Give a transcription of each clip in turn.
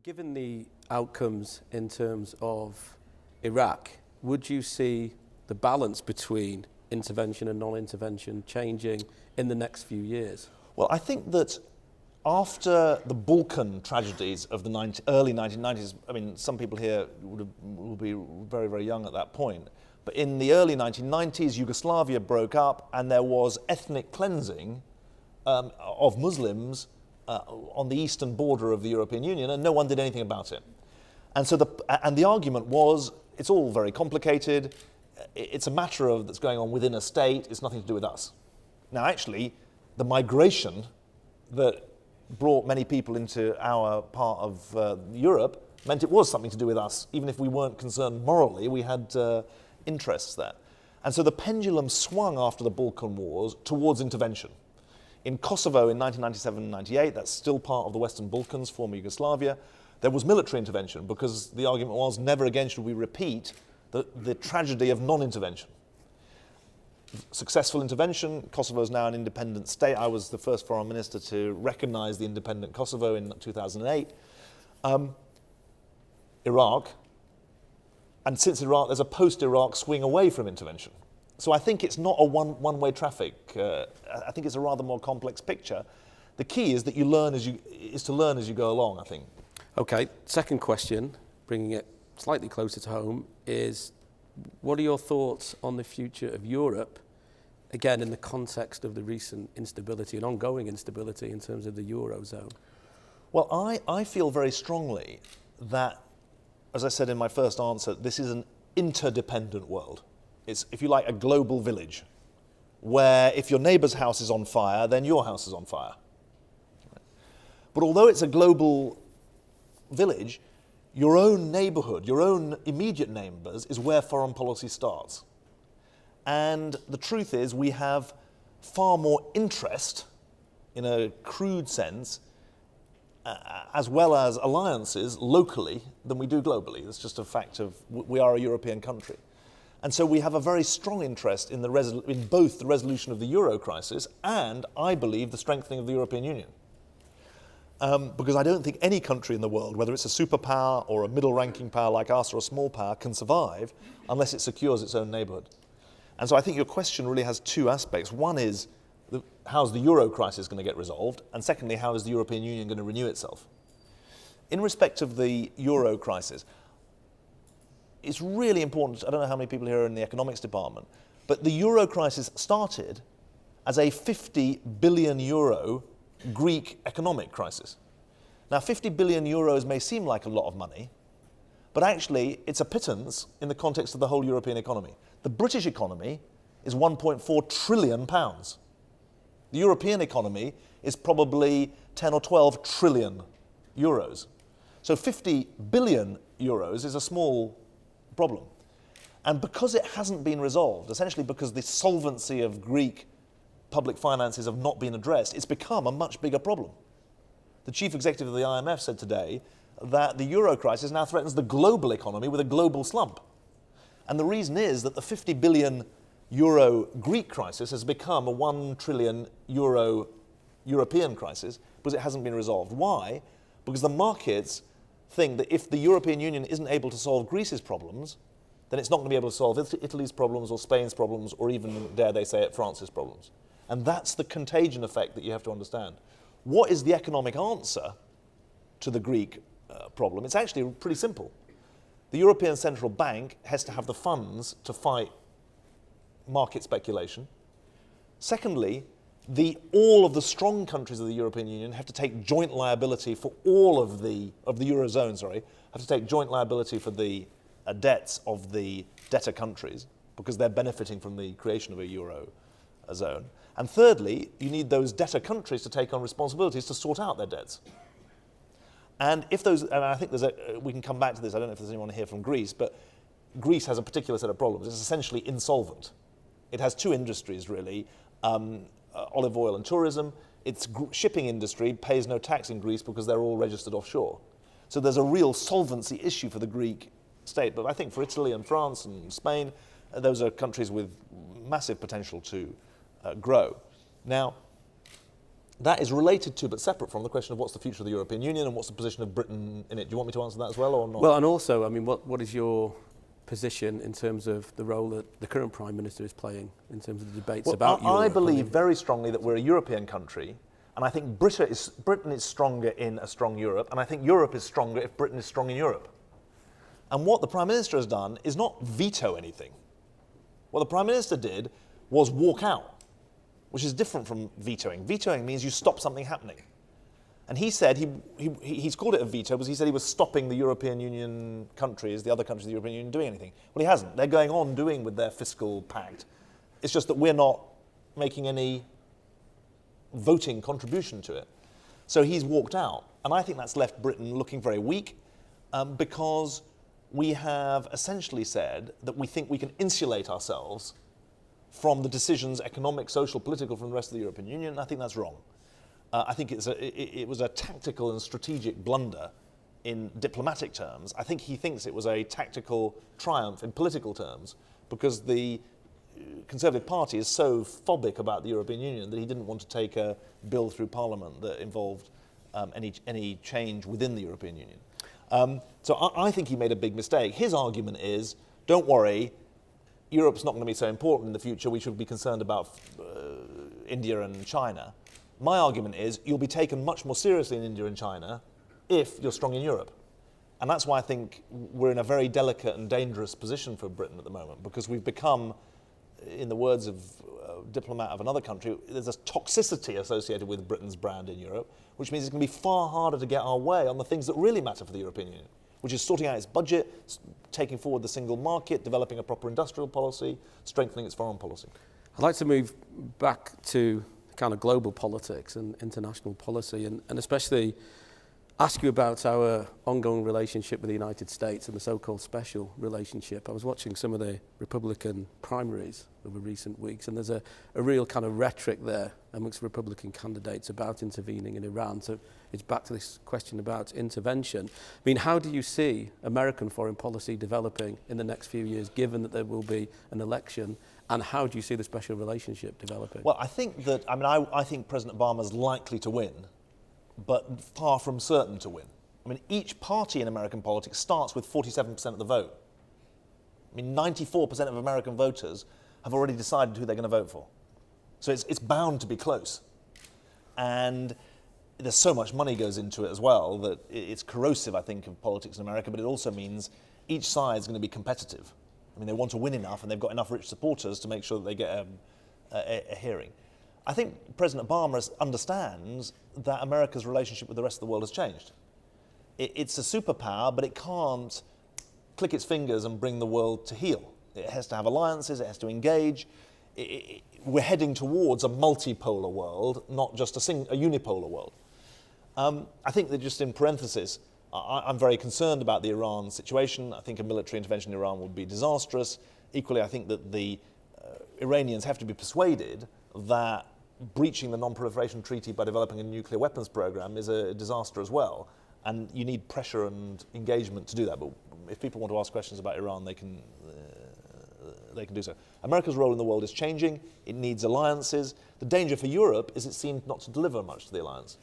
Given the outcomes in terms of Iraq, would you see the balance between intervention and non-intervention changing in the next few years? Well, I think that after the Balkan tragedies of the early 1990s, I mean, some people here will be very, very young at that point, but in the early 1990s, Yugoslavia broke up and there was ethnic cleansing of Muslims on the eastern border of the European Union, and no one did anything about it. And so the argument was, it's all very complicated, it's a matter of that's going on within a state, it's nothing to do with us. Now actually, the migration that brought many people into our part of Europe meant it was something to do with us. Even if we weren't concerned morally, we had interests there. And so the pendulum swung after the Balkan Wars towards intervention. In Kosovo in 1997-98, that's still part of the Western Balkans, former Yugoslavia, there was military intervention because the argument was never again should we repeat the tragedy of non-intervention. Successful intervention, Kosovo is now an independent state. I was the first foreign minister to recognize the independent Kosovo in 2008. Iraq, and since Iraq, there's a post-Iraq swing away from intervention. So I think it's not a one-way traffic. I think it's a rather more complex picture. The key is that you learn is to learn as you go along, I think. Okay, second question, bringing it slightly closer to home, is what are your thoughts on the future of Europe, again in the context of the recent instability and ongoing instability in terms of the Eurozone? Well, I feel very strongly that, as I said in my first answer, this is an interdependent world. It's, if you like, a global village, where if your neighbour's house is on fire, then your house is on fire. But although it's a global village, your own neighbourhood, your own immediate neighbours, is where foreign policy starts. And the truth is, we have far more interest, in a crude sense, as well as alliances locally than we do globally. It's just a fact of, we are a European country. And so we have a very strong interest in both the resolution of the euro crisis and, I believe, the strengthening of the European Union. Because I don't think any country in the world, whether it's a superpower or a middle-ranking power like us or a small power, can survive unless it secures its own neighbourhood. And so I think your question really has two aspects. One is, how's the euro crisis going to get resolved? And secondly, how is the European Union going to renew itself? In respect of the euro crisis, it's really important, I don't know how many people here are in the economics department, but the euro crisis started as a 50 billion euro Greek economic crisis. Now 50 billion euros may seem like a lot of money, but actually it's a pittance in the context of the whole European economy. The British economy is 1.4 trillion pounds. The European economy is probably 10 or 12 trillion euros. So 50 billion euros is a small problem. And because it hasn't been resolved, essentially because the solvency of Greek public finances have not been addressed, it's become a much bigger problem. The chief executive of the IMF said today that the euro crisis now threatens the global economy with a global slump. And the reason is that the 50 billion euro Greek crisis has become a 1 trillion euro European crisis because it hasn't been resolved. Why? Because the markets think that if the European Union isn't able to solve Greece's problems, then it's not going to be able to solve Italy's problems or Spain's problems or even, dare they say it, France's problems. And that's the contagion effect that you have to understand. What is the economic answer to the Greek problem? It's actually pretty simple. The European Central Bank has to have the funds to fight market speculation. Secondly, all of the strong countries of the European Union have to take joint liability for all of the Eurozone, have to take joint liability for the debts of the debtor countries because they're benefiting from the creation of a Eurozone. And thirdly, you need those debtor countries to take on responsibilities to sort out their debts. And if those, and I think we can come back to this, I don't know if there's anyone here from Greece, but Greece has a particular set of problems. It's essentially insolvent. It has two industries, really, olive oil and tourism. Its shipping industry pays no tax in Greece because they're all registered offshore. So there's a real solvency issue for the Greek state. But I think for Italy and France and Spain, those are countries with massive potential to grow. Now, that is related to, but separate from, the question of what's the future of the European Union and what's the position of Britain in it. Do you want me to answer that as well or not? Well, and also, I mean, what is your position in terms of the role that the current Prime Minister is playing in terms of the debates about Europe? I believe very strongly that we're a European country, and I think Britain is stronger in a strong Europe, and I think Europe is stronger if Britain is strong in Europe. And what the Prime Minister has done is not veto anything. What the Prime Minister did was walk out, which is different from vetoing. Vetoing means you stop something happening. And he said, he's called it a veto because he said he was stopping the European Union countries, the other countries of the European Union, doing anything. Well, he hasn't. They're going on doing with their fiscal pact. It's just that we're not making any voting contribution to it. So he's walked out. And I think that's left Britain looking very weak because we have essentially said that we think we can insulate ourselves from the decisions, economic, social, political, from the rest of the European Union. I think that's wrong. I think it was a tactical and strategic blunder in diplomatic terms. I think he thinks it was a tactical triumph in political terms because the Conservative Party is so phobic about the European Union that he didn't want to take a bill through Parliament that involved any change within the European Union. So I think he made a big mistake. His argument is, don't worry, Europe's not going to be so important in the future. We should be concerned about India and China. My argument is you'll be taken much more seriously in India and China if you're strong in Europe. And that's why I think we're in a very delicate and dangerous position for Britain at the moment, because we've become, in the words of a diplomat of another country, there's a toxicity associated with Britain's brand in Europe, which means it's going to be far harder to get our way on the things that really matter for the European Union, which is sorting out its budget, taking forward the single market, developing a proper industrial policy, strengthening its foreign policy. I'd like to move back to kind of global politics and international policy, and especially ask you about our ongoing relationship with the United States and the so-called special relationship. I was watching some of the Republican primaries over recent weeks, and there's a real kind of rhetoric there amongst Republican candidates about intervening in Iran. So it's back to this question about intervention. I mean, how do you see American foreign policy developing in the next few years, given that there will be an election? And how do you see the special relationship developing? Well, I think that, I think President Obama's likely to win, but far from certain to win. I mean, each party in American politics starts with 47% of the vote. I mean, 94% of American voters have already decided who they're going to vote for. So it's bound to be close. And there's so much money goes into it as well that it's corrosive, I think, of politics in America, but it also means each side is going to be competitive. I mean, they want to win enough, and they've got enough rich supporters to make sure that they get a hearing. I think President Obama understands that America's relationship with the rest of the world has changed. It's a superpower, but it can't click its fingers and bring the world to heel. It has to have alliances, it has to engage. We're heading towards a multipolar world, not just a unipolar world. I think that, just in parenthesis, I'm very concerned about the Iran situation. I think a military intervention in Iran would be disastrous. Equally, I think that the Iranians have to be persuaded that breaching the Non-Proliferation Treaty by developing a nuclear weapons program is a disaster as well. And you need pressure and engagement to do that. But if people want to ask questions about Iran, they can do so. America's role in the world is changing. It needs alliances. The danger for Europe is it seems not to deliver much to the alliance.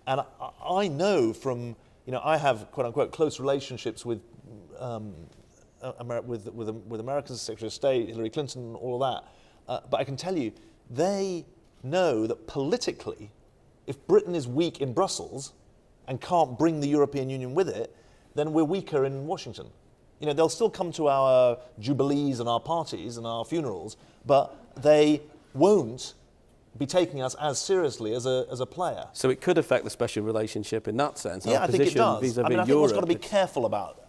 And I know from, I have quote unquote close relationships with America's Secretary of State, Hillary Clinton, all of that. But I can tell you, they know that politically, if Britain is weak in Brussels and can't bring the European Union with it, then we're weaker in Washington. They'll still come to our jubilees and our parties and our funerals, but they won't be taking us as seriously as a player. So it could affect the special relationship in that sense. Yeah, I think it does. Vis-a-vis I think Europe. what's got to be careful about.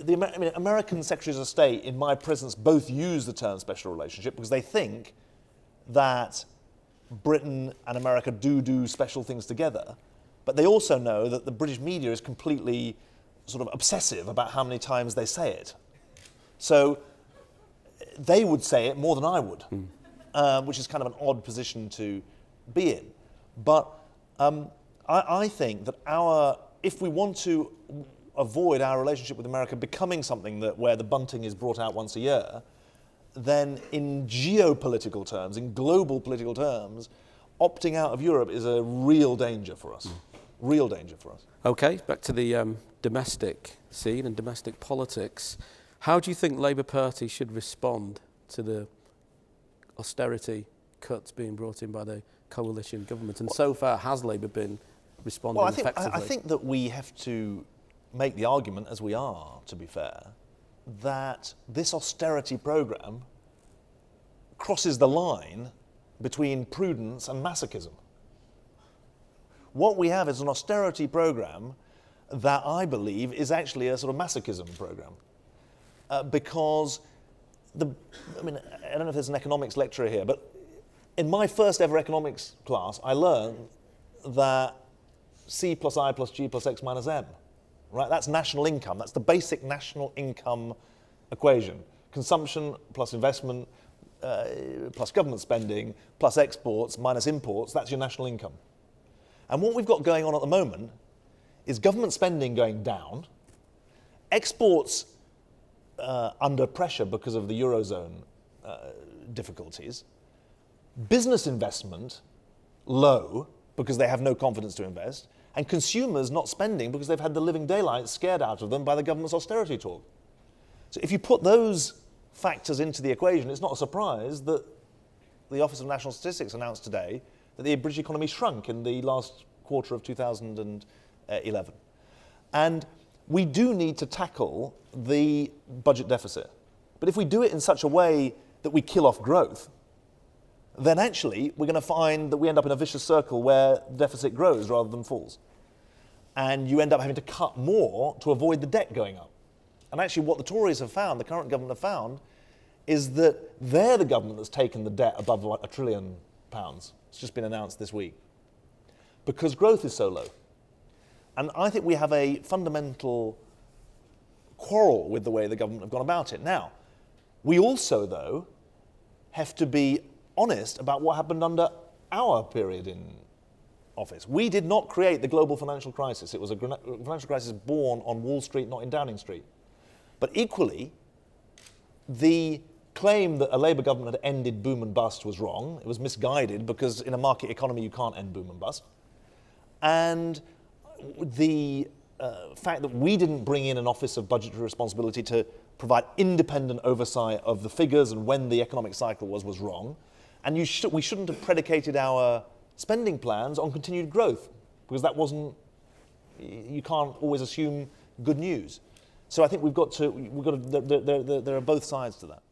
The American Secretaries of State, in my presence, both use the term special relationship because they think that Britain and America do special things together. But they also know that the British media is completely sort of obsessive about how many times they say it. So they would say it more than I would, which is kind of an odd position to be in. But I think that if we want to avoid our relationship with America becoming something where the bunting is brought out once a year, then in geopolitical terms, in global political terms, opting out of Europe is a real danger for us. Real danger for us. Okay, back to the domestic scene and domestic politics. How do you think Labour Party should respond to the austerity cuts being brought in by the coalition government? And so far, has Labour been responding effectively? I think that we have to make the argument, as we are, to be fair, that this austerity programme crosses the line between prudence and masochism. What we have is an austerity programme that I believe is actually a sort of masochism programme. Because, I don't know if there's an economics lecturer here, but in my first ever economics class, I learned that C plus I plus G plus X minus M, right? That's national income. That's the basic national income equation. Consumption plus investment plus government spending plus exports minus imports, that's your national income. And what we've got going on at the moment is government spending going down, exports under pressure because of the Eurozone difficulties, business investment low because they have no confidence to invest, and consumers not spending because they've had the living daylights scared out of them by the government's austerity talk. So if you put those factors into the equation, it's not a surprise that the Office of National Statistics announced today that the British economy shrunk in the last quarter of 2011. And we do need to tackle the budget deficit. But if we do it in such a way that we kill off growth, then actually we're going to find that we end up in a vicious circle where the deficit grows rather than falls. And you end up having to cut more to avoid the debt going up. And actually what the Tories have found, the current government have found, is that they're the government that's taken the debt above £1 trillion. It's just been announced this week. Because growth is so low. And I think we have a fundamental quarrel with the way the government have gone about it. Now, we also, though, have to be honest about what happened under our period in office. We did not create the global financial crisis. It was a financial crisis born on Wall Street, not in Downing Street. But equally, the claim that a Labour government had ended boom and bust was wrong. It was misguided because in a market economy you can't end boom and bust. And the fact that we didn't bring in an Office of Budgetary Responsibility to provide independent oversight of the figures and when the economic cycle was wrong. And we shouldn't have predicated our spending plans on continued growth because that wasn't, you can't always assume good news. So I think there are both sides to that.